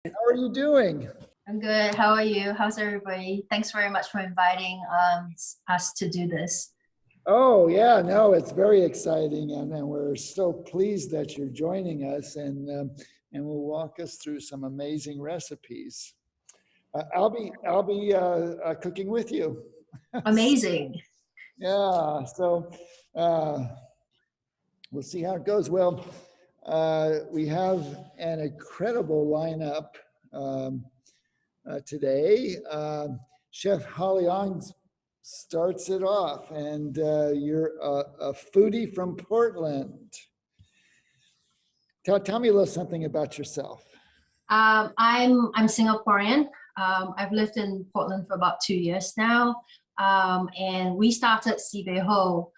How are you doing? I'm good. How are you? How's everybody? Thanks very much for inviting us to do this. Oh, yeah, no, it's very exciting, and we're so pleased that you're joining us, and will walk us through some amazing recipes. I'll be cooking with you. Amazing. Yeah, so uh, we'll see how it goes. Well, we have an incredible lineup um, today. Chef Haliang starts it off, and you're a foodie from Portland. Tell me a little something about yourself. I'm Singaporean. I've lived in Portland for about 2 years now, and we started Sibeho,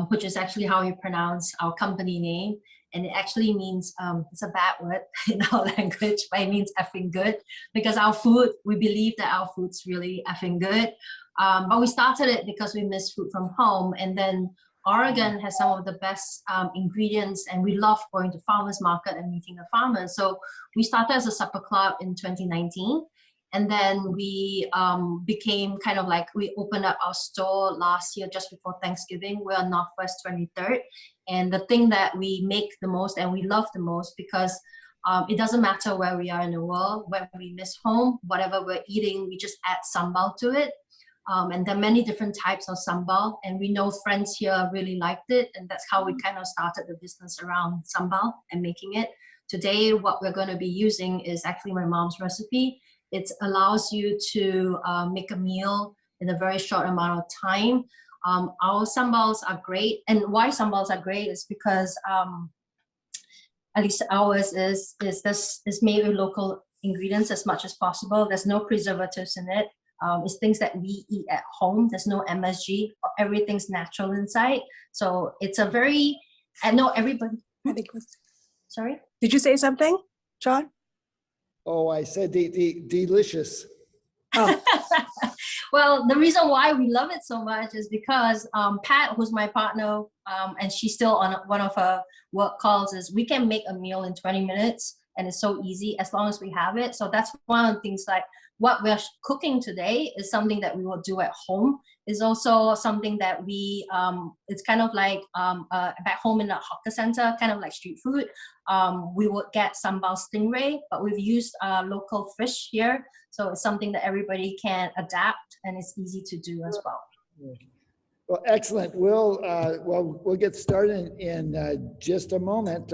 which is actually how you pronounce our company name. And it actually means, it's a bad word in our language, but it means effing good, because our food, we believe that our food's really effing good. But we started it because we miss food from home. And then Oregon has some of the best ingredients, and we love going to farmers market and meeting the farmers. So we started as a supper club in 2019. And then we became kind of like, we opened up our store last year, just before Thanksgiving. We're on Northwest 23rd. And the thing that we make the most and we love the most, because it doesn't matter where we are in the world, when we miss home, whatever we're eating, we just add sambal to it. And there are many different types of sambal, and we know friends here really liked it, and that's how we kind of started the business around sambal and making it. Today, what we're going to be using is actually my mom's recipe. It allows you to make a meal in a very short amount of time. Our sambals are great, and why sambals are great is because at least ours is made with local ingredients as much as possible. There's no preservatives in it. It's things that we eat at home. There's no MSG. Everything's natural inside. So it's a very, I know everybody. Sorry? Did you say something, John? Oh, I said delicious. Oh. Well, the reason why we love it so much is because Pat, who's my partner, and she's still on one of her work calls, is we can make a meal in 20 minutes, and it's so easy as long as we have it. So that's one of the things, like what we're cooking today is something that we will do at home. Is also something that we, it's kind of like back home in the hawker center, kind of like street food. We would get sambal stingray, but we've used local fish here. So it's something that everybody can adapt, and it's easy to do as well. Well, excellent. We'll get started in just a moment.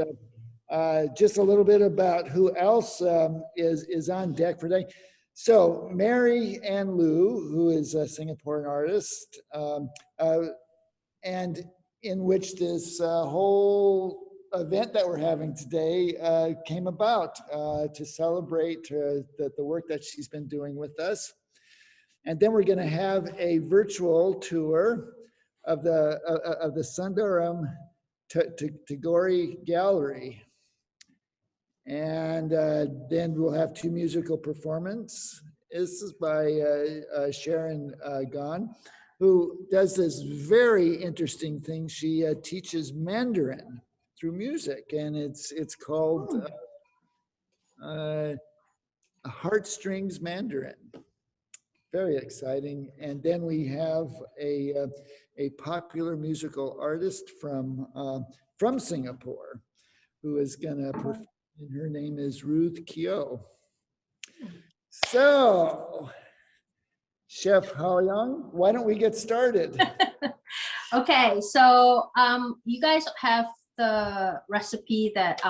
Just a little bit about who else is on deck for today. So Mary Ann Liu, who is a Singaporean artist, and in which this whole event that we're having today came about to celebrate the work that she's been doing with us. And then we're going to have a virtual tour of the Sundaram Tagore Gallery. And then we'll have 2 musical performances. This is by Sharon Gan, who does this very interesting thing. She teaches Mandarin through music, and it's called Heartstrings Mandarin. Very exciting. And then we have a popular musical artist from Singapore who is going to perform. And her name is Ruth Kyo. So, Chef Haliang, why don't we get started? Okay, so you guys have the recipe that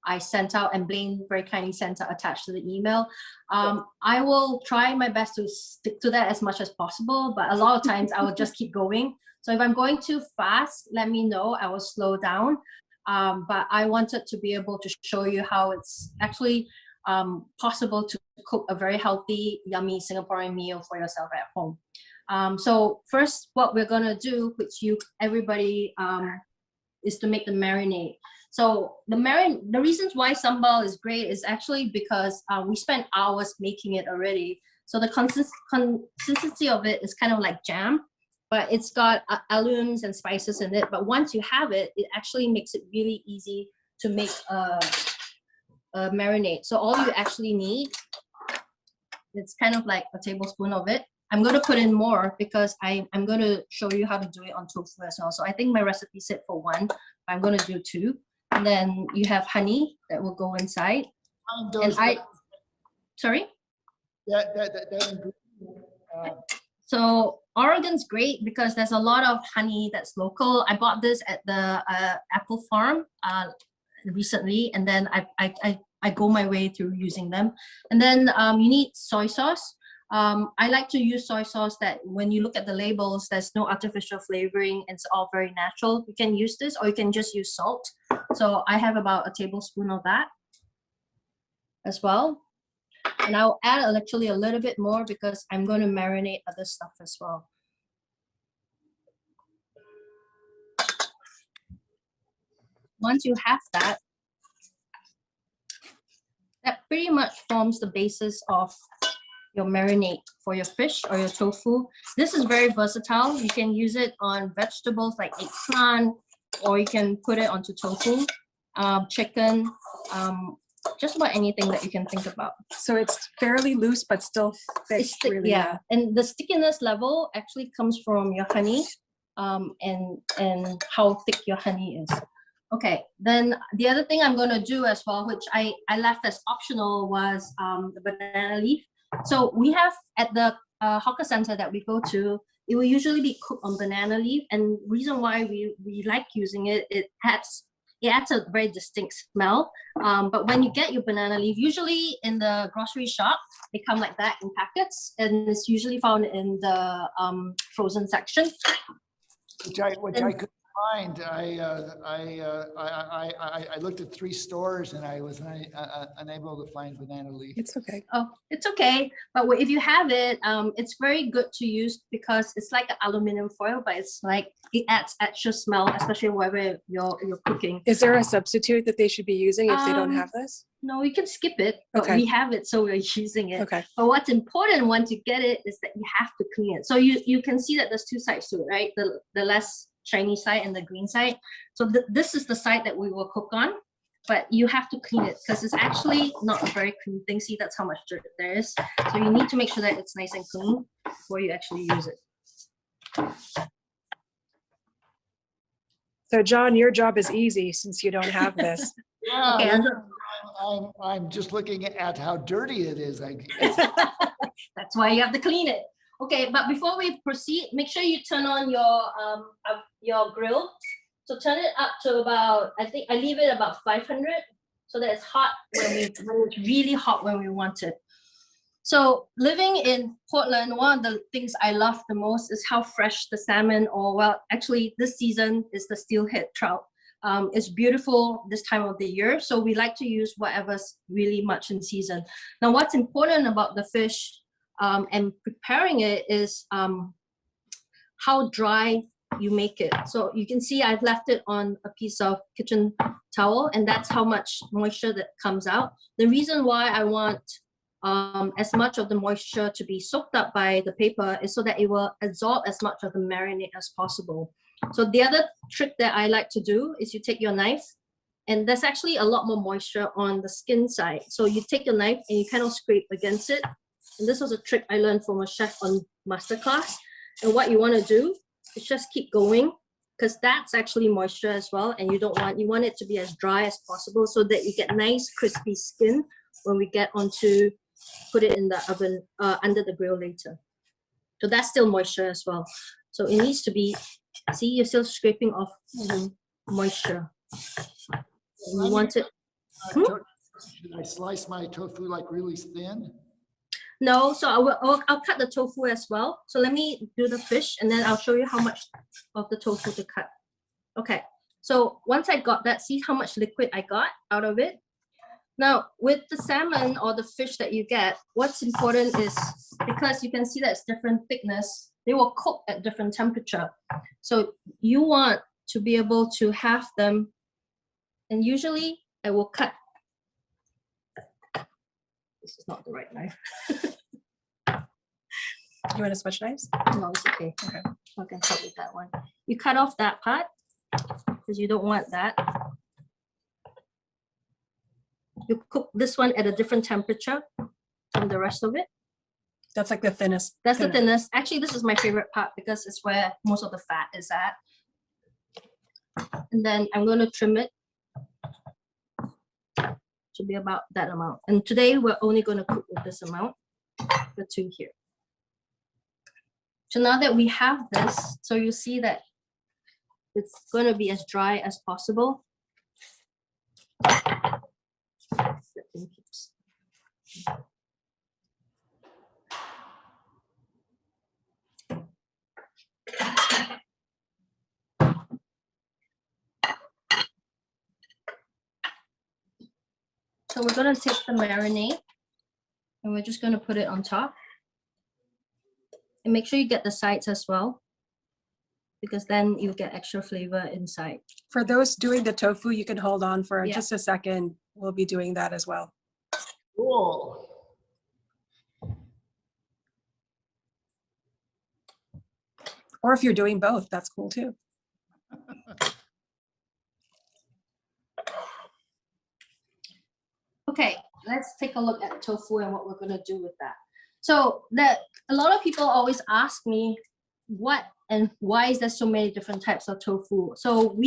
I sent out, and Blaine very kindly sent out attached to the email. I will try my best to stick to that as much as possible, but a lot of times I will just keep going. So if I'm going too fast, let me know, I will slow down. But I wanted to be able to show you how it's actually possible to cook a very healthy, yummy Singaporean meal for yourself at home. So first, what we're gonna do, which everybody, is to make the marinade. So the reasons why sambal is great is actually because we spent hours making it already. So the consistency of it is kind of like jam, but it's got alums and spices in it. But once you have it, it actually makes it really easy to make a marinade. So all you actually need, it's kind of like a tablespoon of it. I'm going to put in more because I'm going to show you how to do it on tofu as well. So I think my recipe said for 1, I'm going to do 2. And then you have honey that will go inside. Sorry? So Oregon's great because there's a lot of honey that's local. I bought this at the apple farm recently, and then I go my way through using them. And then you need soy sauce. I like to use soy sauce that when you look at the labels, there's no artificial flavoring. It's all very natural. You can use this or you can just use salt. So I have about a tablespoon of that as well. And I'll add actually a little bit more because I'm going to marinate other stuff as well. Once you have that, that pretty much forms the basis of your marinade for your fish or your tofu. This is very versatile. You can use it on vegetables like eggplant, or you can put it onto tofu, chicken, just about anything that you can think about. So it's fairly loose, but still thick. Really, yeah, and the stickiness level actually comes from your honey and how thick your honey is. Okay, then the other thing I'm going to do as well, which I left as optional, was the banana leaf. So we have at the hawker center that we go to, it will usually be cooked on banana leaf. And reason why we like using it, it adds a very distinct smell. But when you get your banana leaf, usually in the grocery shop, they come like that in packets, and it's usually found in the frozen section. Which I couldn't find. I looked at 3 stores and I was unable to find banana leaf. It's okay. Oh, it's okay. But if you have it, it's very good to use because it's like an aluminum foil, but it's like it adds extra smell, especially wherever you're cooking. Is there a substitute that they should be using if they don't have this? No, you can skip it, but Okay. we have it, so we're using it. Okay. But what's important once you get it is that you have to clean it. So you can see that there's 2 sides to it, right? The less shiny side and the green side. So this is the side that we will cook on, but you have to clean it because it's actually not a very clean thing. See, that's how much dirt there is. So you need to make sure that it's nice and clean before you actually use it. So John, your job is easy since you don't have this. Yeah, Okay, I'm just looking at how dirty it is. That's why you have to clean it. Okay, but before we proceed, make sure you turn on your grill. So turn it up to about, I think I leave it about 500 so that it's hot when it's really hot when we want it. So living in Portland, one of the things I love the most is how fresh the salmon, or well, actually this season is the steelhead trout. It's beautiful this time of the year, so we like to use whatever's really much in season. Now, what's important about the fish and preparing it is how dry you make it. So you can see I've left it on a piece of kitchen towel, and that's how much moisture that comes out. The reason why I want as much of the moisture to be soaked up by the paper is so that it will absorb as much of the marinade as possible. So the other trick that I like to do is you take your knife, and there's actually a lot more moisture on the skin side. So you take your knife and you kind of scrape against it. And this was a trick I learned from a chef on masterclass. And what you want to do is just keep going, because that's actually moisture as well. And you want it to be as dry as possible so that you get nice crispy skin when we get onto, put it in the oven under the grill later. So that's still moisture as well. So it needs to be, see, you're still scraping off moisture. You want it. Should I slice my tofu like really thin? No, so I'll cut the tofu as well. So let me do the fish and then I'll show you how much of the tofu to cut. Okay, so once I got that, see how much liquid I got out of it? Now, with the salmon or the fish that you get, what's important is, because you can see that it's different thickness, they will cook at different temperature. So you want to be able to have them, and usually I will cut. This is not the right knife. You want to switch knives? No, it's okay. Okay. I can help with that one. You cut off that part because you don't want that. You cook this one at a different temperature from the rest of it. That's like the thinnest. That's the thinnest. Actually, this is my favorite part because it's where most of the fat is at. And then I'm going to trim it to be about that amount. And today we're only going to cook with this amount, the two here. So now that we have this, so you see that it's going to be as dry as possible. So we're going to take the marinade and we're just going to put it on top. And make sure you get the sides as well, because then you get extra flavor inside. For those doing the tofu, you can hold on for Yeah. just a second. We'll be doing that as well. Cool. Or if you're doing both, that's cool too. Okay, let's take a look at tofu and what we're going to do with that. So a lot of people always ask me what and why is there so many different types of tofu. So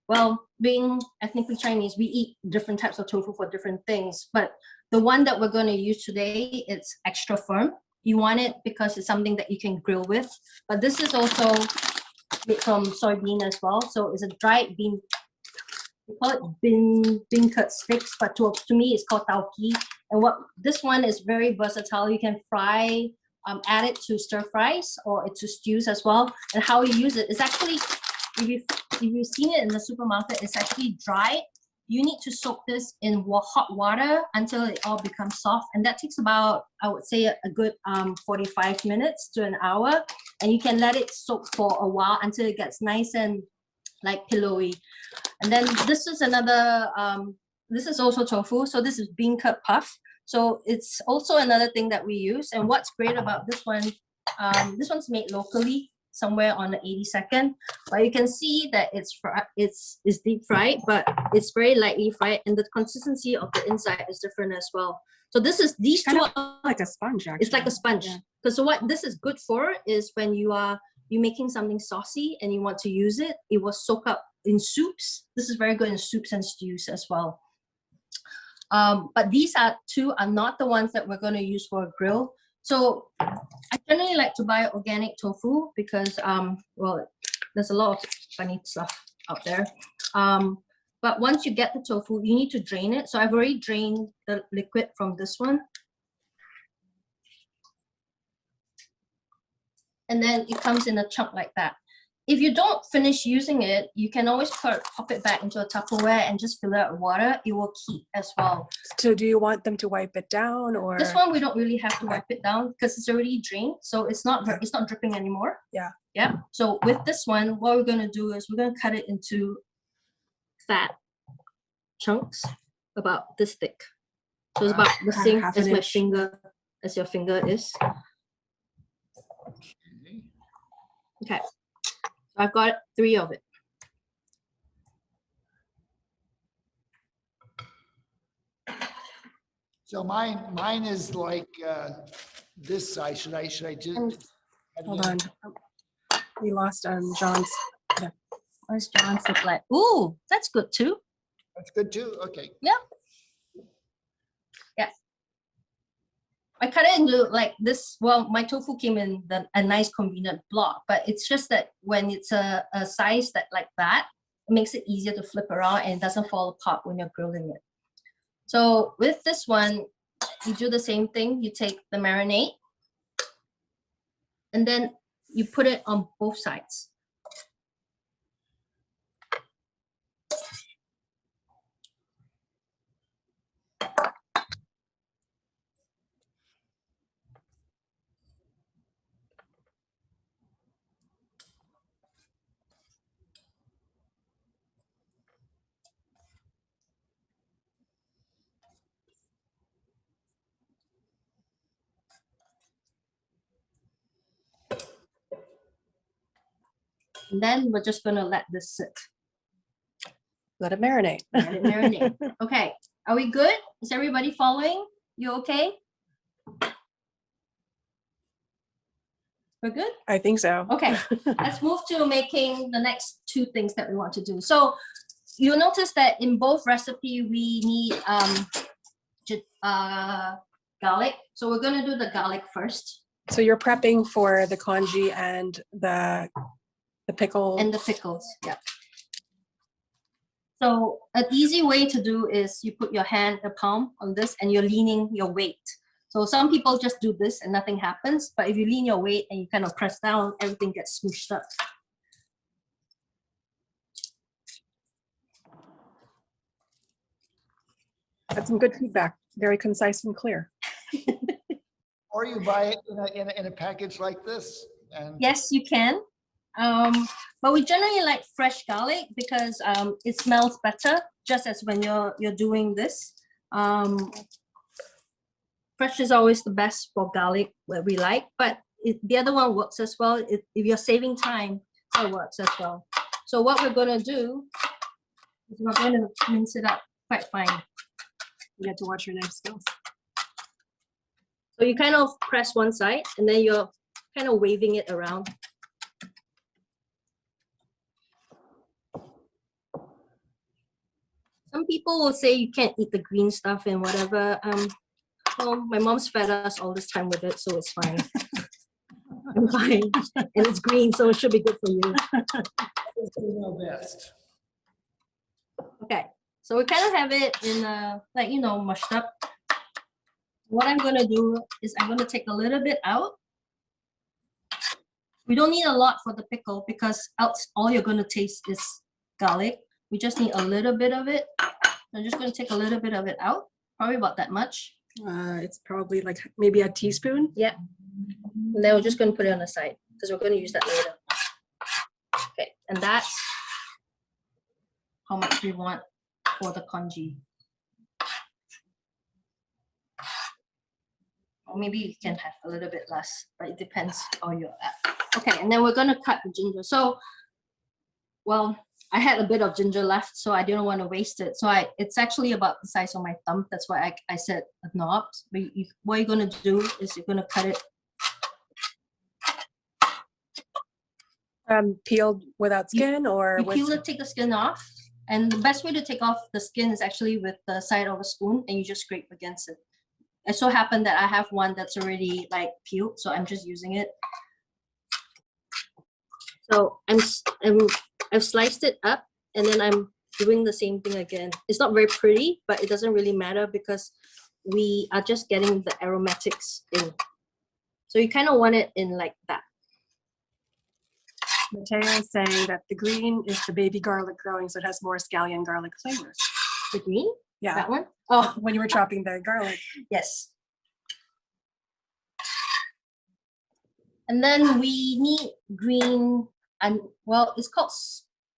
well, being ethnically Chinese, we eat different types of tofu for different things. But the one that we're going to use today, it's extra firm. You want it because it's something that you can grill with. But this is also made from soybean as well. So it's a dried bean. We call it bean cut sticks, but to me it's called tauki. And what this one is very versatile. You can fry, add it to stir fries or to stews as well. And how you use it is actually, if you've seen it in the supermarket, it's actually dry. You need to soak this in hot water until it all becomes soft. And that takes about, I would say, a good 45 minutes to an hour. And you can let it soak for a while until it gets nice and like pillowy. And then this is another, this is also tofu. So this is bean cut puff. So it's also another thing that we use. And what's great about this one's made locally somewhere on the 82nd. But you can see that it's deep fried, but it's very lightly fried. And the consistency of the inside is different as well. So these two are like a sponge, actually. It's like a sponge. Because so what this is good for is when you're making something saucy and you want to use it, it will soak up in soups. This is very good in soups and stews as well. But these two are not the ones that we're going to use for a grill. So I generally like to buy organic tofu because, well, there's a lot of funny stuff out there. But once you get the tofu, you need to drain it. So I've already drained the liquid from this one. And then it comes in a chunk like that. If you don't finish using it, you can always pop it back into a Tupperware and just fill it with water. It will keep as well. So do you want them to wipe it down, or? This one we don't really have to wipe it down because it's already drained, so it's not dripping anymore. Yeah. Yeah. So with this one, what we're gonna do is we're gonna cut it into fat chunks about this thick. So it's about the same as my finger, as your finger is. Okay. So I've got 3 of it. So mine is like this size. Should I just Hold on. We lost John's. Yeah. Where's John's look like? Ooh, that's good too. That's good too. Okay. Yeah. Yeah. I cut it into like this. Well, my tofu came in a nice convenient block, but it's just that when it's a size like that, it makes it easier to flip around and it doesn't fall apart when you're grilling it. So with this one, you do the same thing. You take the marinade and then you put it on both sides. And then we're just going to let this sit. Let it marinate. Let it marinate. Okay, Are we good? Is everybody following? You okay? We're good? I think so. Okay, let's move to making the next two things that we want to do. So you'll notice that in both recipe, we need garlic. So we're gonna do the garlic first. So you're prepping for the congee and the pickle. And the pickles, yeah. So an easy way to do is you put your hand, the palm on this, and you're leaning your weight. So some people just do this and nothing happens, but if you lean your weight and you kind of press down, everything gets smooshed up. That's some good feedback. Very concise and clear. Or you buy it in a package like this. And Yes, you can. But we generally like fresh garlic because it smells better, just as when you're doing this. Fresh is always the best for garlic, what we like, but the other one works as well. If you're saving time, it works as well. So what we're going to do is we're going to mince it up quite fine. You have to watch your knife skills. So you kind of press one side and then you're kind of waving it around. Some people will say you can't eat the green stuff and whatever. Well, my mom's fed us all this time with it, so it's fine. I'm fine. And it's green, so it should be good for you. best. Okay, so we kind of have it in like, you know, mushed up. What I'm going to do is I'm going to take a little bit out. We don't need a lot for the pickle because else all you're going to taste is garlic. We just need a little bit of it. I'm just going to take a little bit of it out, probably about that much. It's probably like maybe a teaspoon. Yeah. And then we're just going to put it on the side because we're going to use that later. Okay, and that's how much we want for the congee. Or maybe you can have a little bit less, but it depends how you're at. Okay, and then we're going to cut the ginger. So, well, I had a bit of ginger left, so I didn't want to waste it. So it's actually about the size of my thumb. That's why I said a knob. But what you're going to do is you're going to cut it. Peeled without skin, or you peel it, take the skin off. And the best way to take off the skin is actually with the side of a spoon, and you just scrape against it. It so happened that I have one that's already like peeled, so I'm just using it. So I've sliced it up, and then I'm doing the same thing again. It's not very pretty, but it doesn't really matter because we are just getting the aromatics in. So you kind of want it in like that. Mateo is saying that the green is the baby garlic growing, so it has more scallion garlic flavors. The green? Yeah. That one? Oh, when you were chopping the garlic. Yes. And then we need green, and well, it's called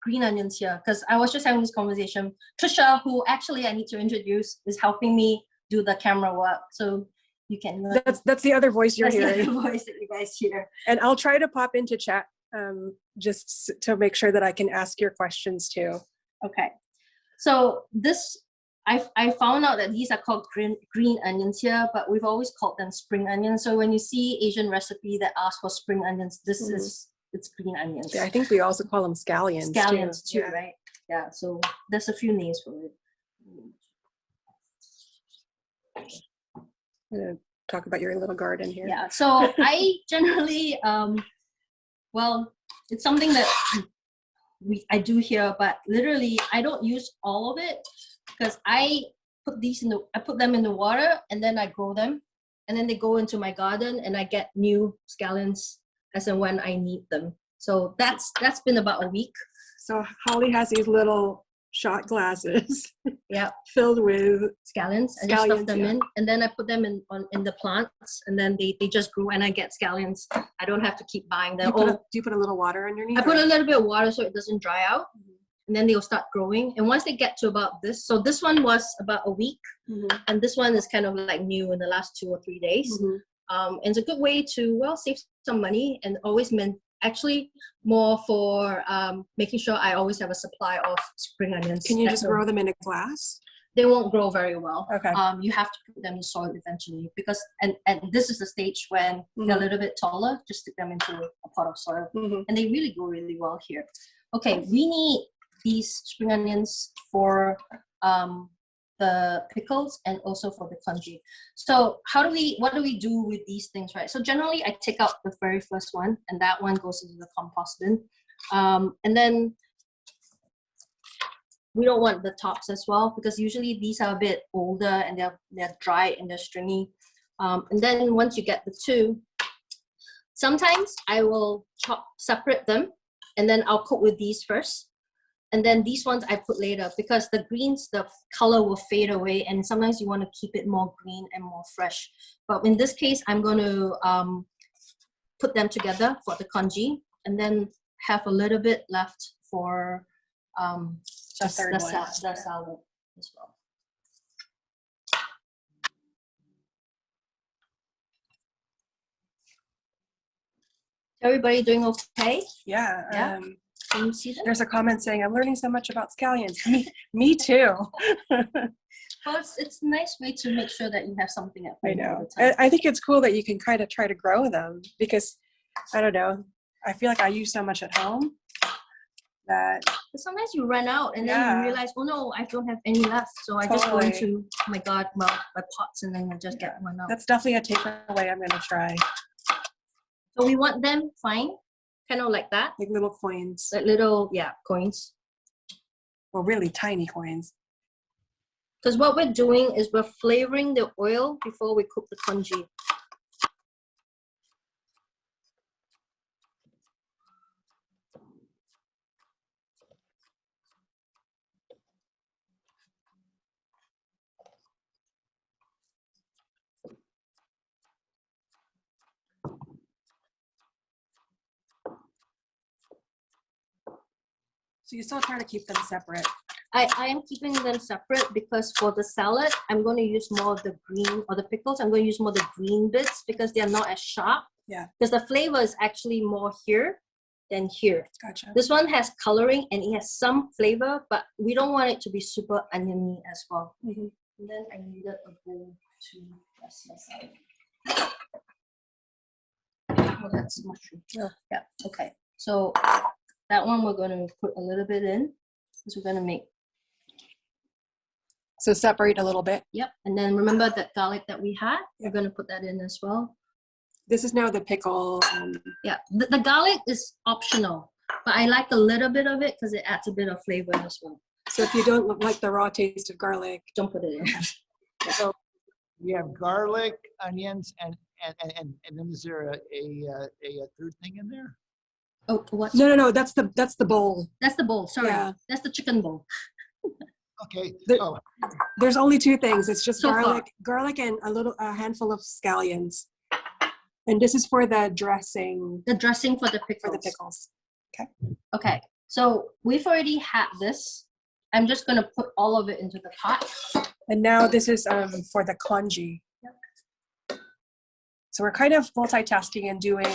green onions here because I was just having this conversation. Trisha, who actually I need to introduce, is helping me do the camera work. So you can. That's the other voice you're hearing. That's the other voice that you guys hear. And I'll try to pop into chat just to make sure that I can ask your questions too. Okay. So this, I found out that these are called green onions here, but we've always called them spring onions. So when you see Asian recipe that asks for spring onions, this is, it's green onions. Yeah, I think we also call them scallions. Scallions too, yeah. right? Yeah, so there's a few names for it. I'm gonna talk about your little garden here. Yeah, so I generally, well, it's something that I do here, but literally I don't use all of it because I put them in the water and then I grow them, and then they go into my garden and I get new scallions as and when I need them. So that's been about a week. So Holly has these little shot glasses, yeah, filled with scallions. I just stuff them yeah. in, and then I put them in the plants, and then they just grew, and I get scallions. I don't have to keep buying them. Do you put a little water underneath? I put a little bit of water so it doesn't dry out, and then they'll start growing. And once they get to about this, so this one was about a week, and this one is kind of like new in the last 2 or 3 days. And it's a good way to, well, save some money, and always actually more for making sure I always have a supply of spring onions. Can you just grow them in a glass? they won't grow very well. Okay. You have to put them in soil eventually because, and this is the stage when they're a little bit taller, just stick them into a pot of soil. And they really grow really well here. Okay, we need these spring onions for the pickles and also for the congee. So what do we do with these things, right? So generally I take out the very first one and that one goes into the compost bin. And then we don't want the tops as well because usually these are a bit older and they're dry and they're stringy. And then once you get the two, sometimes I will separate them and then I'll cook with these first. And then these ones I put later because the greens, the color will fade away and sometimes you want to keep it more green and more fresh. But in this case, I'm going to put them together for the congee and then have a little bit left for the salad as well. Everybody doing okay? Yeah. Yeah. Can you see that? There's a comment saying, I'm learning so much about scallions. Me too. Well, it's a nice way to make sure that you have something at home. I know. All the time. I think it's cool that you can kind of try to grow them because, I don't know, I feel like I use so much at home that... But sometimes you run out and then you realize, oh no, I don't have any left. So I just go into, oh my God, my pots and then I just get one out. That's definitely a takeaway I'm going to try. So we want them fine, kind of like that. Like little coins. Like little, coins. Well, really tiny coins. Because what we're doing is we're flavoring the oil before we cook the congee. So you still try to keep them separate? I am keeping them separate because for the salad, I'm going to use more of the green, or the pickles, I'm going to use more of the green bits because they're not as sharp. Yeah. Because the flavor is actually more here than here. Gotcha. This one has coloring and it has some flavor, but we don't want it to be super oniony as well. And then I needed a bowl to dress my salad. Oh, that's mushroom. Yeah, okay. So that one we're going to put a little bit in because we're going to make. So separate a little bit. Yep. And then remember that garlic that we had? We're going to put that in as well. This is now the pickle. Yeah. The garlic is optional, but I like a little bit of it because it adds a bit of flavor as well. So if you don't like the raw taste of garlic, don't put it in. So we have garlic, onions, and then is there a third thing in there? Oh, what? No. That's the bowl. That's the bowl. Sorry, that's the chicken bowl. Okay. There's only two things. It's just garlic, and a handful of scallions. And this is for the dressing. The dressing for the pickles. Okay. Okay. So we've already had this. I'm just going to put all of it into the pot. And now this is for the congee. Yep. So we're kind of multitasking and doing.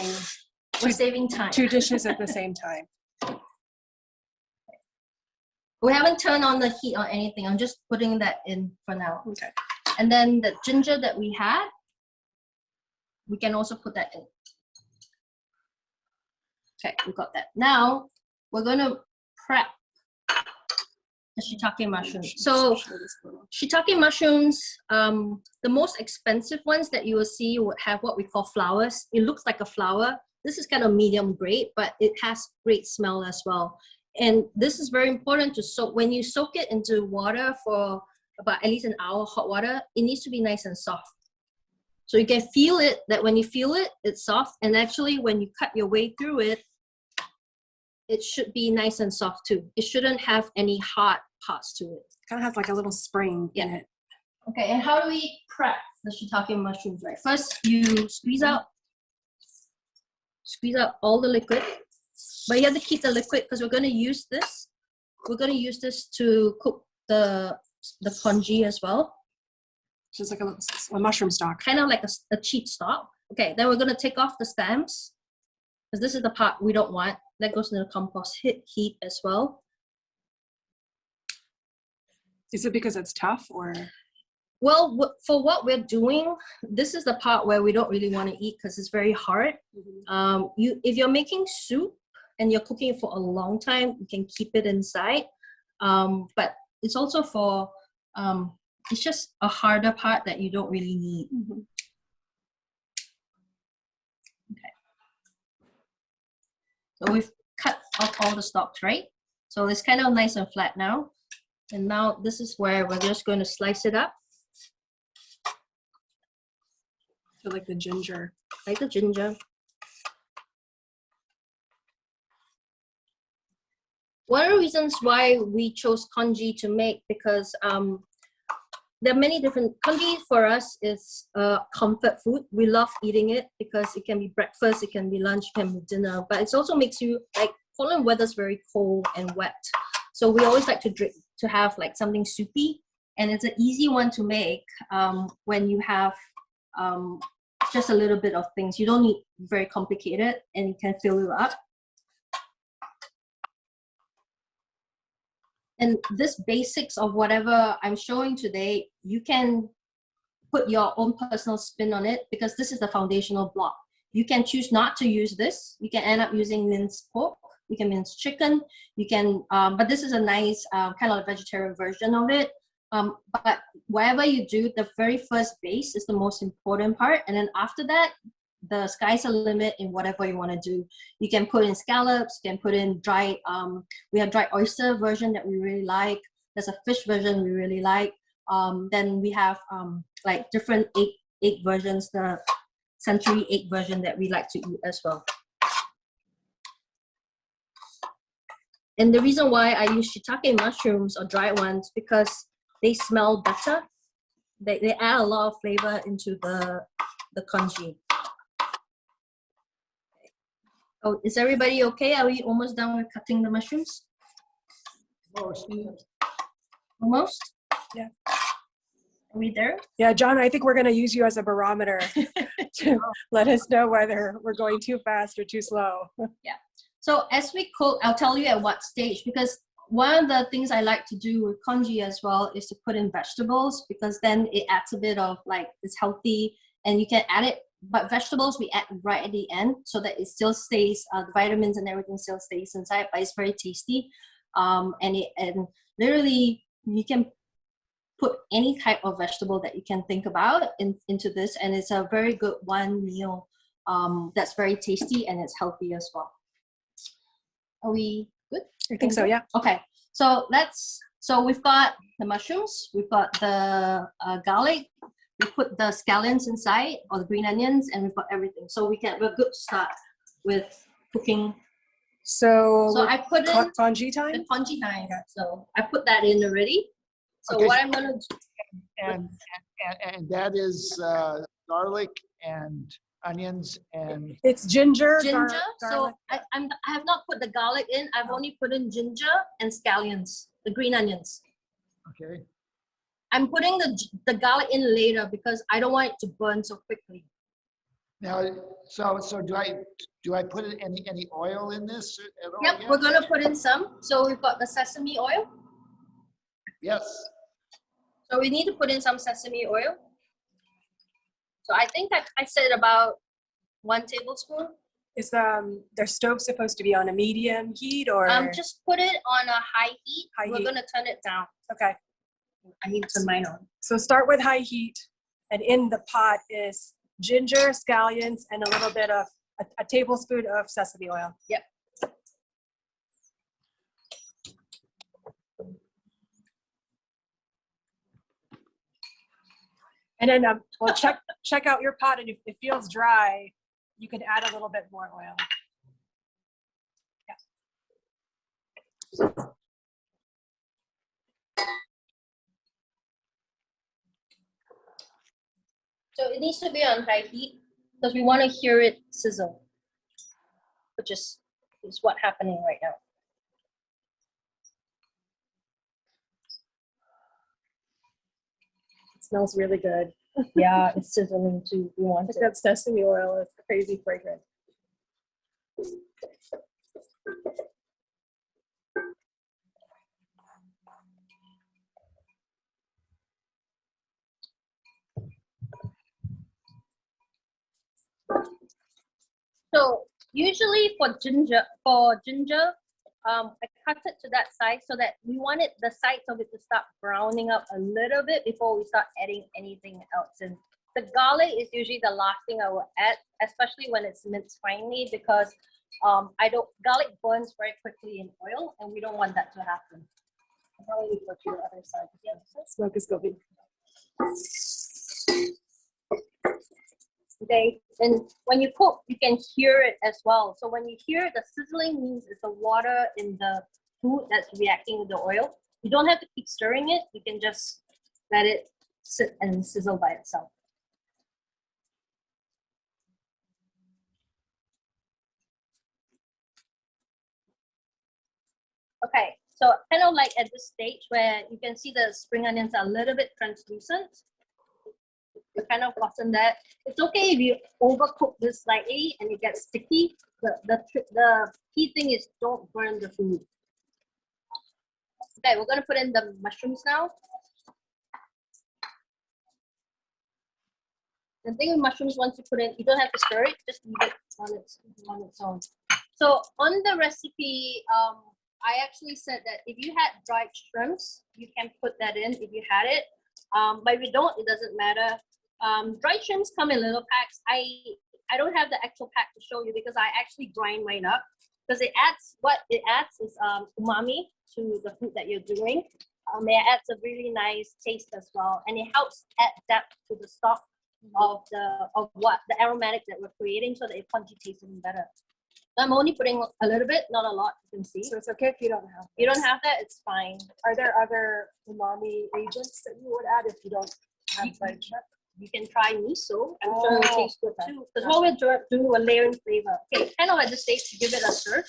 We're saving time. 2 dishes at the same time. We haven't turned on the heat or anything. I'm just putting that in for now. Okay. And then the ginger that we had, we can also put that in. Okay, we got that. Now we're going to prep the shiitake mushrooms. So shiitake mushrooms, the most expensive ones that you will see would have what we call flowers. It looks like a flower. This is kind of medium grade, but it has great smell as well. And this is very important to soak. When you soak it into water for about at least an hour, hot water, it needs to be nice and soft. So you can feel it, that when you feel it, it's soft. And actually when you cut your way through it, it should be nice and soft too. It shouldn't have any hard parts to it. Kind of has like a little spring in it. Okay, and how do we prep the shiitake mushrooms, right? First, you squeeze out all the liquid, but you have to keep the liquid because we're going to use this. We're going to use this to cook the congee as well. Just like a mushroom stock. Kind of like a cheap stock. Okay, then we're going to take off the stems because this is the part we don't want. That goes in the compost heat as well. Is it because it's tough or? Well, for what we're doing, this is the part where we don't really want to eat because it's very hard. If you're making soup and you're cooking it for a long time, you can keep it inside. But it's also for, it's just a harder part that you don't really need. Okay. So we've cut off all the stalks, right? So it's kind of nice and flat now. And now this is where we're just going to slice it up. So like the ginger. Like the ginger. One of the reasons why we chose congee to make, because there are many different, congee for us is comfort food. We love eating it because it can be breakfast, it can be lunch, it can be dinner, but it also makes you, like, Portland weather is very cold and wet. So we always like to have like something soupy, and it's an easy one to make when you have just a little bit of things. You don't need very complicated, and you can fill it up. And this basics of whatever I'm showing today, you can put your own personal spin on it because this is the foundational block. You can choose not to use this. You can end up using minced pork. You can mince chicken. You can, but this is a nice kind of vegetarian version of it. But whatever you do, the very first base is the most important part. And then after that, the sky's the limit in whatever you want to do. You can put in scallops, you can put in dried, we have dried oyster version that we really like. There's a fish version we really like. Then we have like different egg versions, the century egg version that we like to eat as well. And the reason why I use shiitake mushrooms or dried ones, because they smell better. They add a lot of flavor into the congee. Oh, is everybody okay? Are we almost done with cutting the mushrooms? Almost? Yeah. Are we there? Yeah, John, I think we're going to use you as a barometer to let us know whether we're going too fast or too slow. Yeah. So as we cook, I'll tell you at what stage, because one of the things I like to do with congee as well is to put in vegetables, because then it adds a bit of like, it's healthy and you can add it. But vegetables we add right at the end so that it still stays, the vitamins and everything still stays inside, but it's very tasty. And literally you can put any type of vegetable that you can think about into this, and it's a very good one meal that's very tasty and it's healthy as well. Are we good? I think so, yeah. Okay, so we've got the mushrooms, we've got the garlic, we put the scallions inside, or the green onions, and we've got everything. So we're good to start with cooking. So I put in congee time? the congee time. Okay. So I put that in already. So okay. what I'm gonna do. And that is garlic and onions and it's ginger. Ginger. Garlic. So I have not put the garlic in. I've only put in ginger and scallions, the green onions. okay. I'm putting the garlic in later because I don't want it to burn so quickly. Now, so do I put any oil in this at all? Yep, yet? we're gonna put in some. So we've got the sesame oil. Yes. So we need to put in some sesame oil. So I think I said about 1 tablespoon. Is their stove supposed to be on a medium heat or? Just put it on a high heat. We're gonna turn it down. Okay. I need to turn mine on. So start with high heat, and in the pot is ginger, scallions, and a little bit of a tablespoon of sesame oil. Yep. And then we'll check out your pot, and if it feels dry, you can add a little bit more oil. Yeah. So it needs to be on high heat because we want to hear it sizzle, which is what's happening right now. It smells really good. Yeah, it's sizzling too. We want it. That sesame oil is crazy fragrant. Usually for ginger, I cut it to that size so that we wanted the sides of it to start browning up a little bit before we start adding anything else in. The garlic is usually the last thing I will add, especially when it's minced finely, because garlic burns very quickly in oil, and we don't want that to happen. Probably go to the other side. Yeah. Smoke is going. Okay, and when you cook, you can hear it as well. So when you hear the sizzling, means it's the water in the food that's reacting with the oil. You don't have to keep stirring it. You can just let it sit and sizzle by itself. Okay, so kind of like at this stage where you can see the spring onions are a little bit translucent. You kind of gotten that. It's okay if you overcook this slightly and it gets sticky. The key thing is don't burn the food. Okay, we're gonna put in the mushrooms now. The thing with mushrooms, once you put in, you don't have to stir it, just leave it on its own. So on the recipe, I actually said that if you had dried shrimps, you can put that in if you had it. But if you don't, it doesn't matter. Dried shrimps come in little packs. I don't have the actual pack to show you because I actually grind mine up, because what it adds is umami to the food that you're doing. It adds a really nice taste as well, and it helps add depth to the stock of the aromatic that we're creating, so that it congee tastes even better. So I'm only putting a little bit, not a lot. You can see. So it's okay if you don't have. You don't have that, it's fine. Are there other umami agents that you would add if you don't have dried shrimp? You can try miso. I'm sure it will taste good okay. too. Because what we're doing, we're layering flavor. Okay, kind of at this stage, give it a stir.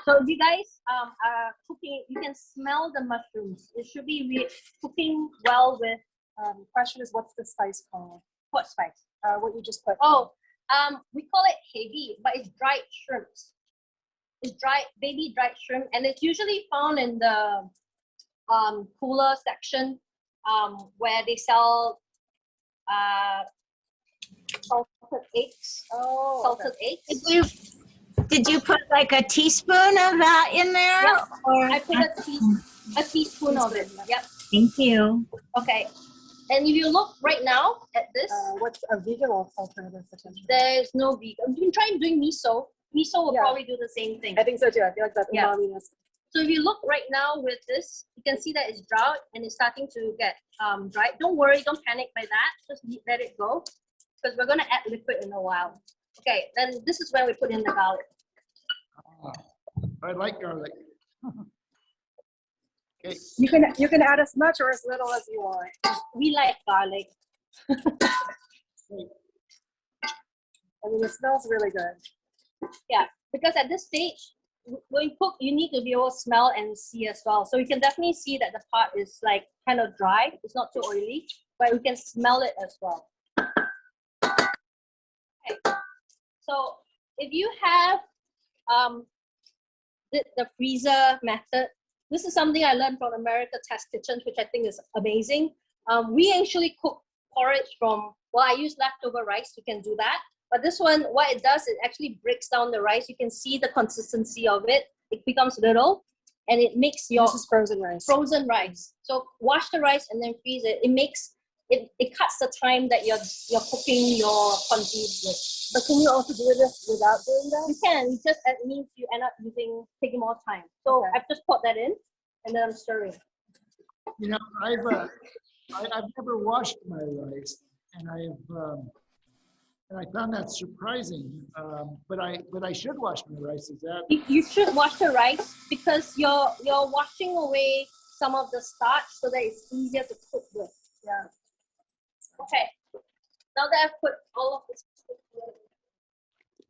So if you guys are cooking, you can smell the mushrooms. It should be cooking well with. Question is, what's the spice called? What spice? What you just put. Oh, we call it hebi, but it's dried shrimps. It's baby dried shrimp, and it's usually found in the cooler section where they sell salted eggs. Oh, salted okay. eggs. Did you put like a teaspoon of that in there? Yep. Or I put a teaspoon of it. Yep. Thank you. Okay. And if you look right now at this, What's a vegan alternative potential? there's no vegan. You can try doing miso. Miso will probably do the same thing. I think so too. I feel like that Yeah. umami-ness. So if you look right now with this, you can see that it's dried and it's starting to get dried. Don't worry, don't panic by that. Just let it go, because we're going to add liquid in a while. Okay, then this is where we put in the garlic. I like garlic. Okay. You can add as much or as little as you want. We like garlic. I mean, it smells really good. Yeah, because at this stage, when you cook, you need to be able to smell and see as well. So you can definitely see that the pot is like kind of dry. It's not too oily, but we can smell it as well. Okay. So if you have the freezer method, this is something I learned from America Test Kitchens, which I think is amazing. We actually cook porridge from, well, I use leftover rice. You can do that. But this one, what it does, it actually breaks down the rice. You can see the consistency of it. It becomes little, and it makes your... This is frozen rice. Frozen rice. So wash the rice and then freeze it. It cuts the time that you're cooking your congee with. But can you also do this without doing that? You can. It means you end up taking more time. So Okay. I've just put that in, and then I'm stirring. You know, I've never washed my rice, and I found that surprising. But I should wash my rice. Is that? You should wash the rice, because you're washing away some of the starch so that it's easier to cook with. Yeah. Okay. Now that I've put all of this,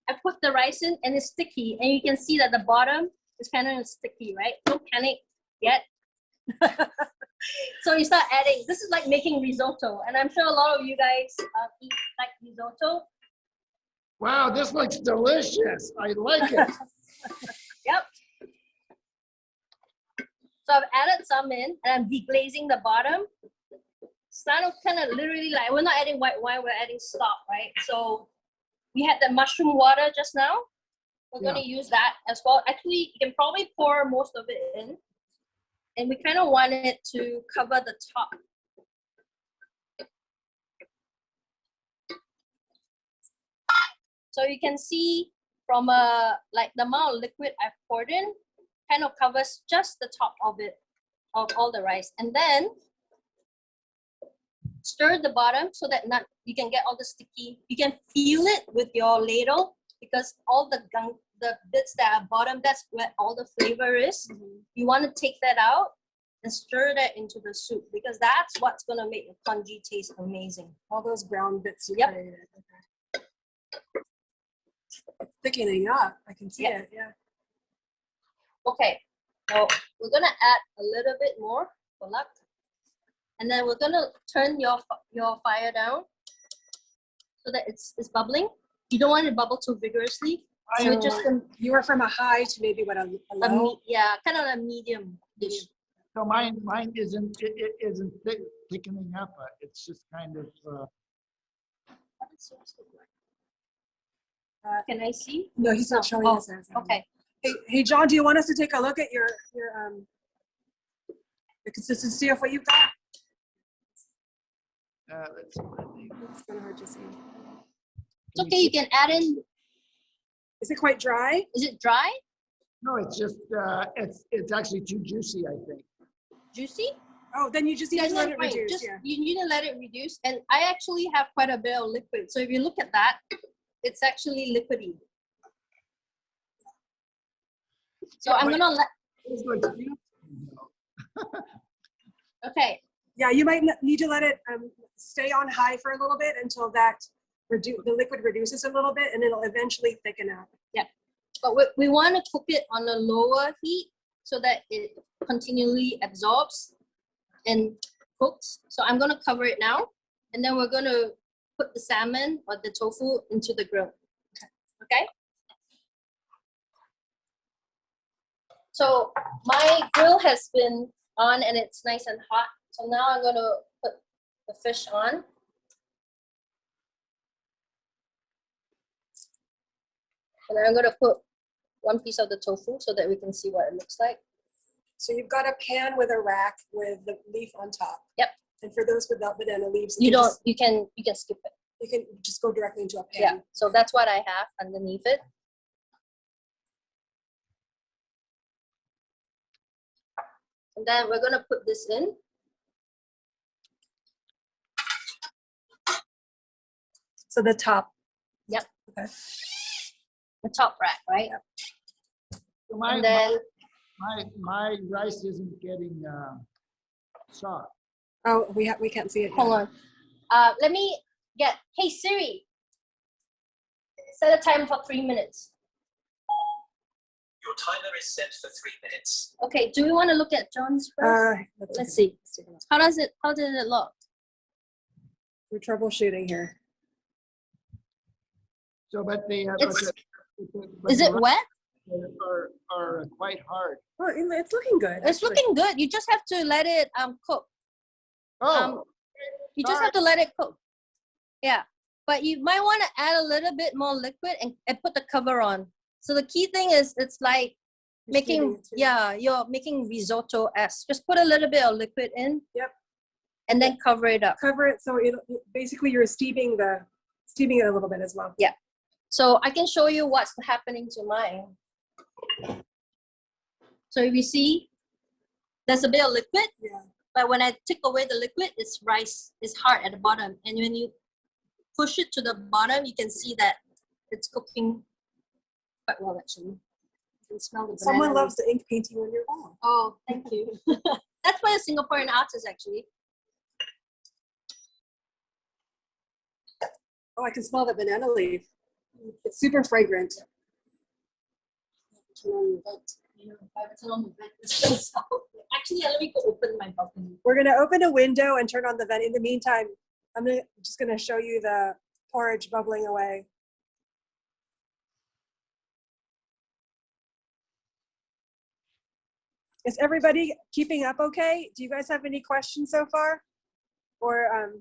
I put the rice in, and it's sticky, and you can see that the bottom is kind of sticky, right? Don't panic yet. So you start adding. This is like making risotto, and I'm sure a lot of you guys eat like risotto. Wow, this looks delicious. I like it. Yep. So I've added some in, and I'm deglazing the bottom. It's kind of literally like, we're not adding white wine, we're adding stock, right? So we had the mushroom water just now. We're Yeah. going to use that as well. Actually, you can probably pour most of it in. And we kind of want it to cover the top. So you can see from like the amount of liquid I've poured in kind of covers just the top of it, of all the rice. And then stir the bottom so that not you can get all the sticky. You can feel it with your ladle because all the gunk, the bits that are bottom, that's where all the flavor is. You want to take that out and stir that into the soup because that's what's going to make the congee taste amazing. All those brown bits you Yep. created. Okay. It's thickening up. I can see Yeah. it. Yeah. Okay, now we're going to add a little bit more for luck. And then we're going to turn your fire down so that it's bubbling. You don't want it to bubble too vigorously. So So just you were from a high to maybe what a low. yeah, kind of a medium dish. So mine isn't thickening up. It's just kind of. What does yours look like? Can I see? No, he's not showing Oh, us. That. okay. Hey, John, do you want us to take a look at your the consistency of what you've got? Let's see what I think. It's kind of hard to see. It's okay. You can add in. Is it quite dry? Is it dry? No, it's just it's actually too juicy, I think. Juicy? Oh, then you just need That's to let not it fine. reduce. Just Yeah. you need to let it reduce. And I actually have quite a bit of liquid. So if you look at that, it's actually liquidy. So I'm gonna let. It's like juicy, Okay. Yeah, you might need to let it stay on high for a little bit until that the liquid reduces a little bit, and it'll eventually thicken up. But we want to cook it on a lower heat so that it continually absorbs and cooks. So I'm going to cover it now, and then we're going to put the salmon or the tofu into the grill. Okay? So my grill has been on and it's nice and hot. So now I'm going to put the fish on. And I'm going to put one piece of the tofu so that we can see what it looks like. So you've got a pan with a rack with the leaf on top. Yep. And for those without banana leaves, You can skip it. you can just go directly into a pan. Yeah. So that's what I have underneath it. And then we're gonna put this in. So the top. Yep. Okay. The top rack, right? So And then my rice isn't getting soft. Oh, we can't see it. hold yet. on. Let me get. Hey Siri, set a time for 3 minutes. Your timer is set for 3 minutes. Okay. Do we want to look at John's first? Let's see. How did it look? We're troubleshooting here. So, but the Is it wet? are quite hard. Oh, it's looking good. It's actually. looking good. You just have to let it cook. Oh, You just have to let it cook. Yeah. But you might want to add a little bit more liquid and put the cover on. So the key thing is it's like You're steaming making, it too. yeah, you're making risotto-esque. Just put a little bit of liquid in. Yep. And then cover it up. Cover it so basically you're steaming it a little bit as well. Yeah. So I can show you what's happening to mine. So if you see, there's a bit of liquid. Yeah. But when I take away the liquid, it's rice. It's hard at the bottom. And when you push it to the bottom, you can see that it's cooking quite well, actually. You can smell the Someone banana loves the ink painting on your wall. Oh, thank you. That's by a Singaporean artist, actually. Oh, I can smell the banana leaf. It's super fragrant. Actually, let me go open my balcony. We're gonna open a window and turn on the vent. In the meantime, I'm just gonna show you the porridge bubbling away. Is everybody keeping up okay? Do you guys have any questions so far? Or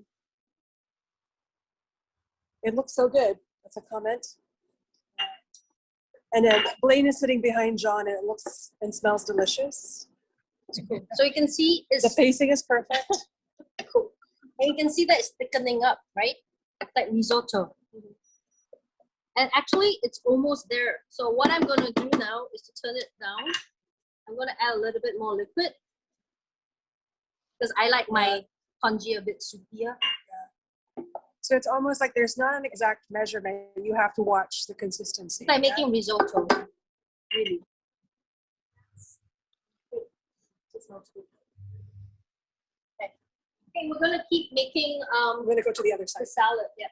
it looks so good. That's a comment. And then Blaine is sitting behind John, and it looks and smells delicious. So you can see The it's pacing is perfect. cool. And you can see that it's thickening up, right? Like risotto. And actually, it's almost there. So what I'm going to do now is to turn it down. I'm going to add a little bit more liquid because I like my congee a bit soupier. So it's almost like there's not an exact measurement. You have to watch the consistency. It's like making risotto. Really. Okay, we're going to keep making I'm going to go to the other the side. salad. Yeah.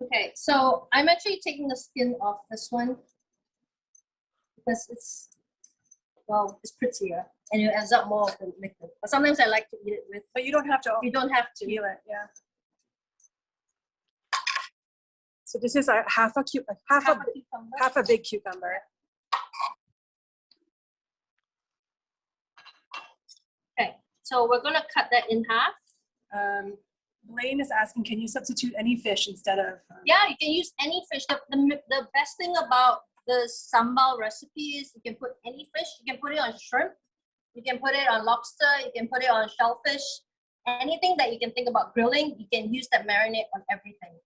Okay, so I'm actually taking the skin off this one because it's, well, it's prettier and it ends up more of the liquid. But sometimes I like to eat it with. But you don't have to You don't have to. peel it. Yeah. So this is a half a cucumber. half a big cucumber. Okay, so we're gonna cut that in half. Blaine is asking, can you substitute any fish instead of? Yeah, you can use any fish. The best thing about the sambal recipe is you can put any fish. You can put it on shrimp. You can put it on lobster. You can put it on shellfish. Anything that you can think about grilling, you can use that marinade on everything.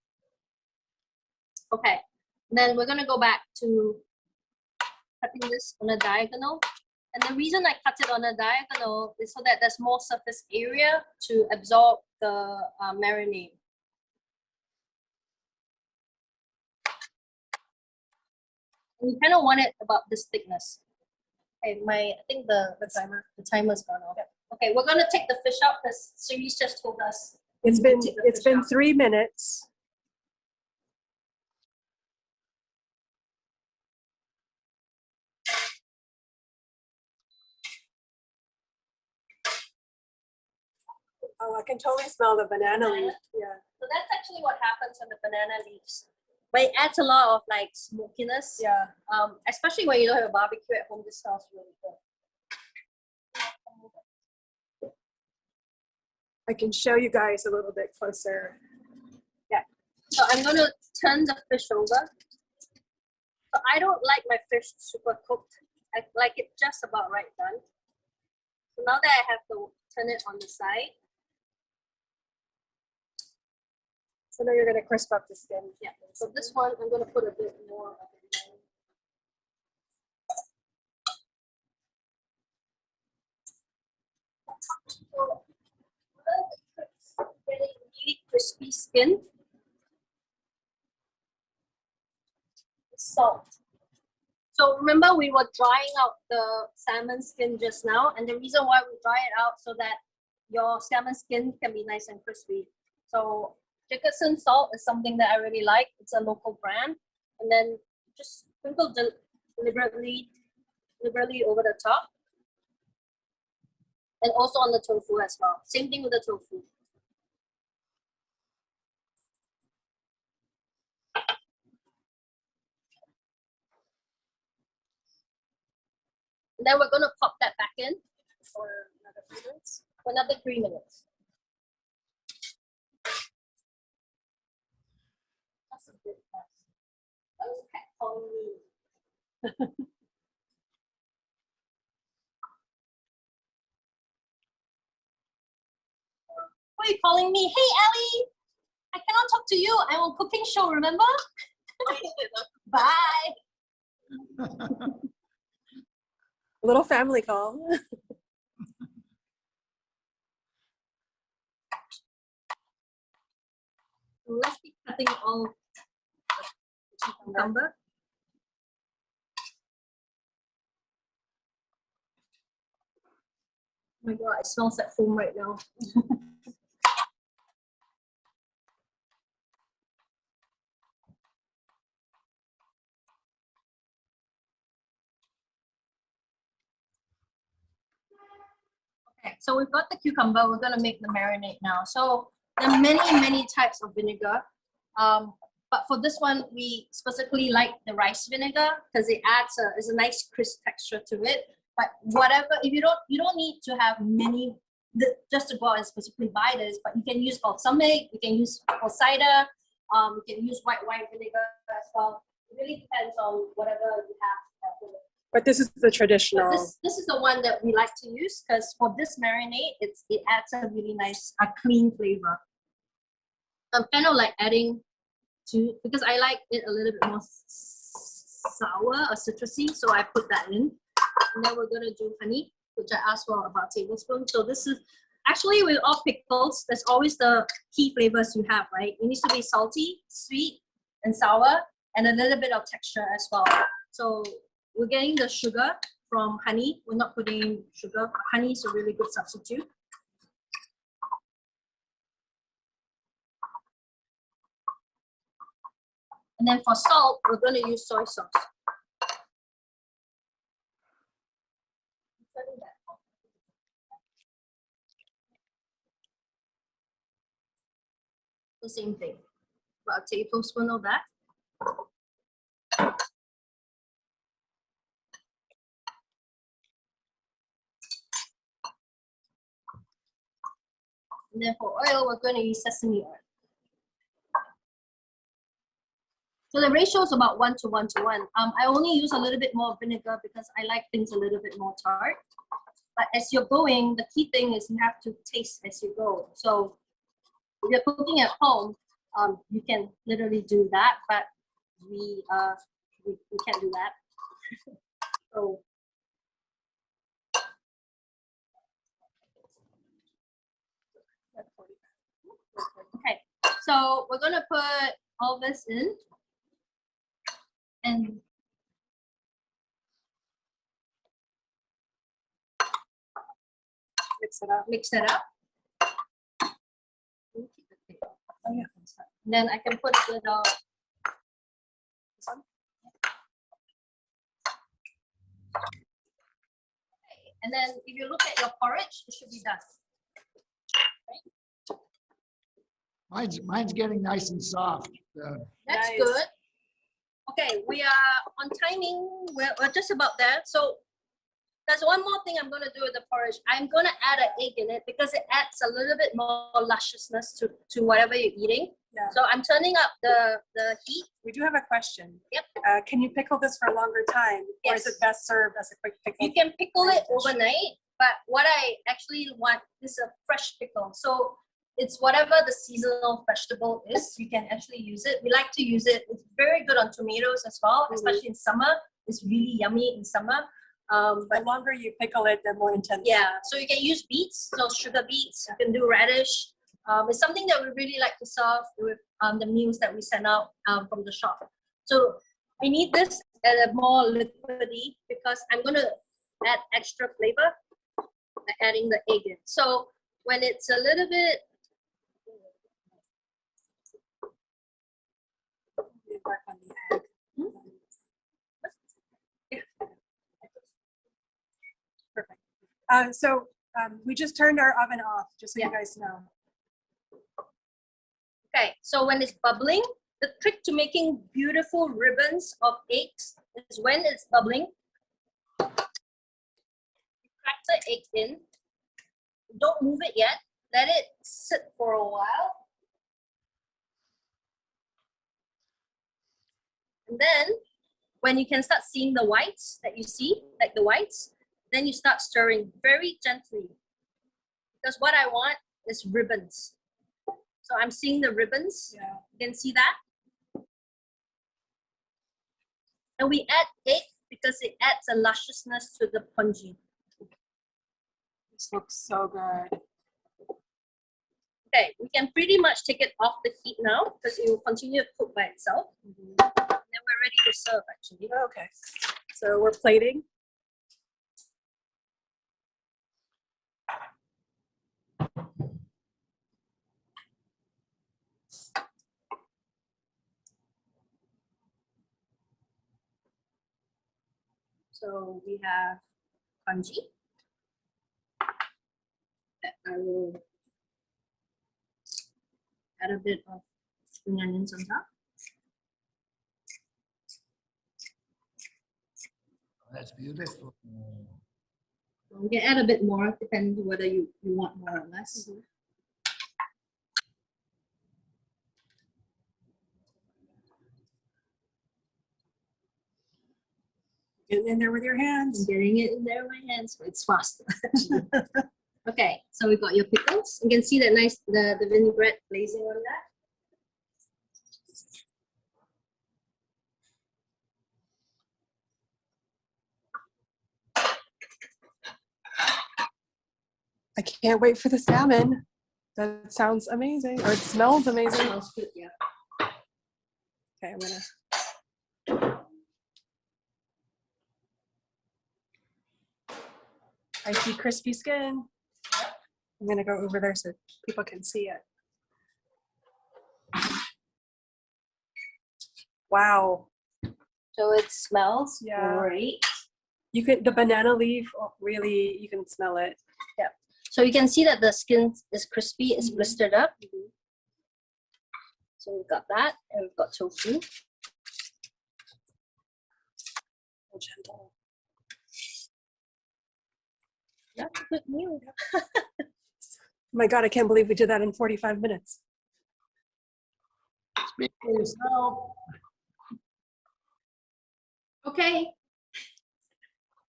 Okay, then we're gonna go back to cutting this on a diagonal. And the reason I cut it on a diagonal is so that there's more surface area to absorb the marinade. And you kind of want it about this thickness. Okay, I think the timer's gone off. Yep. Okay, we're gonna take the fish out because Cerise just told us. It's to take the been fish out. 3 minutes. Oh, I can totally smell the banana leaf. Yeah. So that's actually what happens when the banana leaves. But it adds a lot of like smokiness. Yeah. Especially when you don't have a barbecue at home, this smells really good. I can show you guys a little bit closer. Yeah. So I'm gonna turn the fish over. So I don't like my fish super cooked. I like it just about right done. So now that I have to turn it on the side. So now you're going to crisp up the skin. Yeah. So this one, I'm gonna put a bit more of it in. So getting really crispy skin. Salt. So remember we were drying out the salmon skin just now, and the reason why we dry it out so that your salmon skin can be nice and crispy. So Jacobson salt is something that I really like. It's a local brand, and then just sprinkle deliberately over the top, and also on the tofu as well. Same thing with the tofu. And then we're gonna pop that back in for another 3 minutes. For another 3 minutes. That's a bit fast. Oh, cat calling me. Why are you calling me? Hey, Ellie! I cannot talk to you. I'm on cooking show, remember? Bye. A little family call. Let's be cutting all the cucumber. Oh my god, it smells like home right now. Okay, so we've got the cucumber. We're gonna make the marinade now. So there are many types of vinegar. But for this one, we specifically like the rice vinegar because it adds a nice crisp texture to it. But whatever, if you don't need to have many just to go out and specifically buy this, but you can use balsamic, you can use apple cider, you can use white wine vinegar as well. It really depends on whatever you have at home. But this is the traditional. But this is the one that we like to use because for this marinade, it adds a really nice, clean flavor. I'm kind of like adding to, because I like it a little bit more sour or citrusy, so I put that in. And then we're gonna do honey, which I asked for about a tablespoon. So this is, actually with all pickles, there's always the key flavors you have, right? It needs to be salty, sweet, and sour, and a little bit of texture as well. So we're getting the sugar from honey. We're not putting in sugar. Honey is a really good substitute. And then for salt, we're going to use soy sauce. The same thing. About a tablespoon of that. And then for oil, we're going to use sesame oil. So the ratio is about 1 to 1 to 1. I only use a little bit more vinegar because I like things a little bit more tart. But as you're going, the key thing is you have to taste as you go. So if you're cooking at home, you can literally do that, but we can't do that. So okay, so we're gonna put all this in and mix it up. Oh, yeah. Then I can put it on. Okay. And then if you look at your porridge, it should be done. Right? Mine's getting nice and soft. That's Nice. good. Okay, we are on timing. We're just about there. So there's one more thing I'm going to do with the porridge. I'm going to add an egg in it because it adds a little bit more lusciousness to whatever you're eating. Yeah. So I'm turning up the heat. We do have a question. Yep. Can you pickle this for a longer time? Or is Yes. it best served as a quick pickle? You can pickle it overnight, but what I actually want is a fresh pickle. So it's whatever the seasonal vegetable is, you can actually use it. We like to use it. It's very good on tomatoes as well, especially in summer. It's really yummy in summer. The But longer you pickle it, the more intense. yeah, so you can use beets, so sugar beets. You can do radish. It's something that we really like to serve with the meals that we send out from the shop. So I need this at a more liquidy because I'm going to add extra flavor by adding the egg in. So when it's a little bit, Work on the egg. Perfect. So we just turned our oven off, just so you guys know. okay, so when it's bubbling, the trick to making beautiful ribbons of eggs is when it's bubbling, you crack the egg in. Don't move it yet. Let it sit for a while. And then when you can start seeing the whites that you see, like the whites, then you start stirring very gently. Because what I want is ribbons. So I'm seeing the ribbons. Yeah. You can see that. And we add egg because it adds a lusciousness to the congee. This looks so good. Okay, we can pretty much take it off the heat now because it will continue to cook by itself. And then we're ready to serve actually. Okay. So we're plating. So we have congee that I will add a bit of spring onions on top. That's beautiful. We can add a bit more, depending on whether you want more or less. Get in there with your I'm hands. getting it in there with my hands, so it's faster. Okay, so we got your pickles. You can see that nice, the vinaigrette blazing on that. I can't wait for the salmon. That sounds amazing, or it smells amazing. Smells good, yeah. Okay, I'm gonna. I see crispy skin. I'm gonna go over there so people can see it. Wow. So it smells great. You can, the banana leaf, really, you can smell it. Yeah. So you can see that the skin is crispy, it's blistered up. So we've got that, and we've got tofu. Gentle. Yeah, good news. Oh my God, I can't believe we did that in 45 minutes. Speak for yourself. Okay.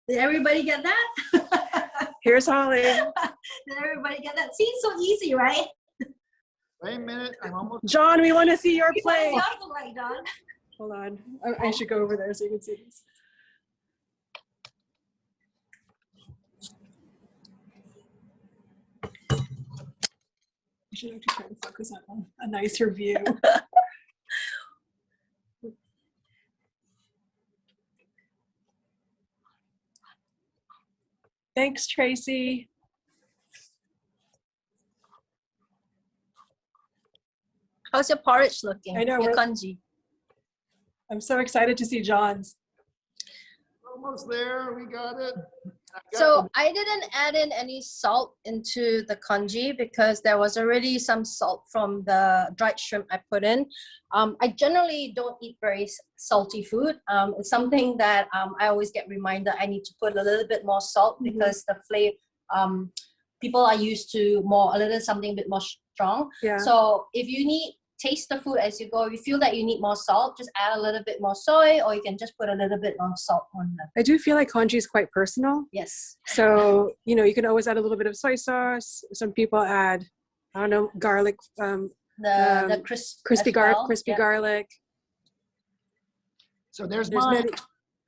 Did everybody get that? Here's Holly. Did everybody get that? See, it's so easy, right? Wait a minute, I'm almost. John, we want to see your plate. Yours look like, Don. Hold on. I should go over there so you can see this. I should actually try to focus on a nicer view. Thanks, Tracy. How's your porridge looking? I know, Your we're- congee. I'm so excited to see John's. Almost there, we got it. So I didn't add in any salt into the congee because there was already some salt from the dried shrimp I put in. I generally don't eat very salty food. It's something that I always get reminded I need to put a little bit more salt because the flavor, people are used to a little something a bit more strong. Yeah. So if you taste the food as you go. If you feel that you need more salt, just add a little bit more soy, or you can just put a little bit more salt on them. I do feel like congee is quite personal. Yes. So, you know, you can always add a little bit of soy sauce. Some people add, I don't know, garlic, The crispy garlic. So there's There's mine. many.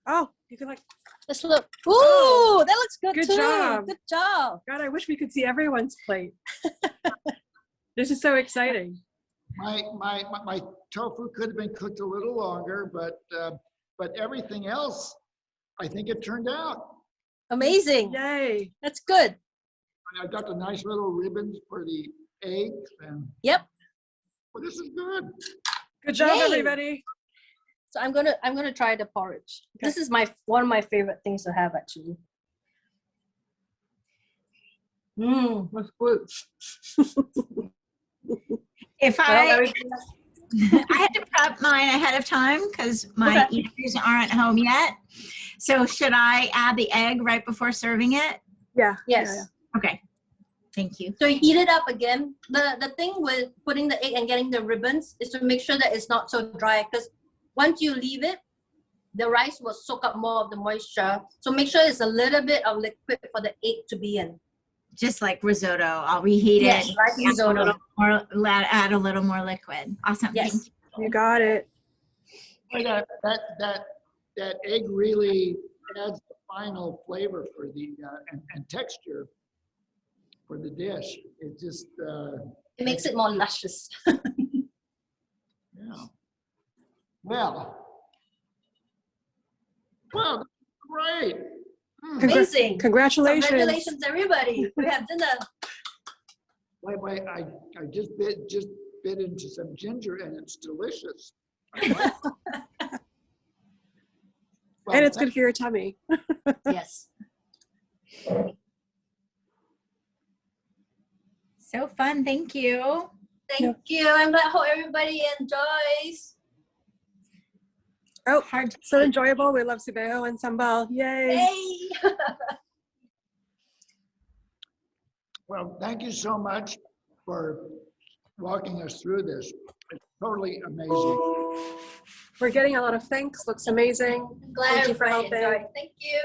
Oh, you can like, Let's look. Ooh, Oh, that looks good, good too. job. Good job. God, I wish we could see everyone's plate. This is so exciting. My tofu could have been cooked a little longer, but everything else, I think it turned out. Amazing. Yay. That's good. And I got the nice little ribbons for the eggs, and Yep. well, this is good. Good job, Yay. everybody. So I'm gonna try the porridge. Okay. This is one of my favorite things to have, actually. That's good. If Well, I very good. I had to prep mine ahead of time because my Okay. eaters aren't home yet. So should I add the egg right before serving it? Yeah. Yes. yeah. Okay. Thank you. So you heat it up again. The thing with putting the egg and getting the ribbons is to make sure that it's not so dry, because once you leave it, the rice will soak up more of the moisture. So make sure it's a little bit of liquid for the egg to be in. Just like risotto, I'll reheat Yes, it. like risotto. Add a little more liquid. Awesome. Yes. Thank you. You got it. Boy, that egg really adds the final flavor for the and texture for the dish. It just It makes it more luscious. yeah. Well, great. Amazing. Congratulations. Congratulations, everybody. We have dinner. Wait, I just bit into some ginger and it's delicious. And it's good for your tummy. Yes. So fun. Thank you. Thank you. I'm glad hope everybody enjoys. Oh, Hard to so enjoyable. We love Subeho and Sambal. Yay. Hey. Well, thank you so much for walking us through this. It's totally amazing. We're getting a lot of thanks. Looks amazing. Glad Thank you for everybody helping. enjoyed. Thank you.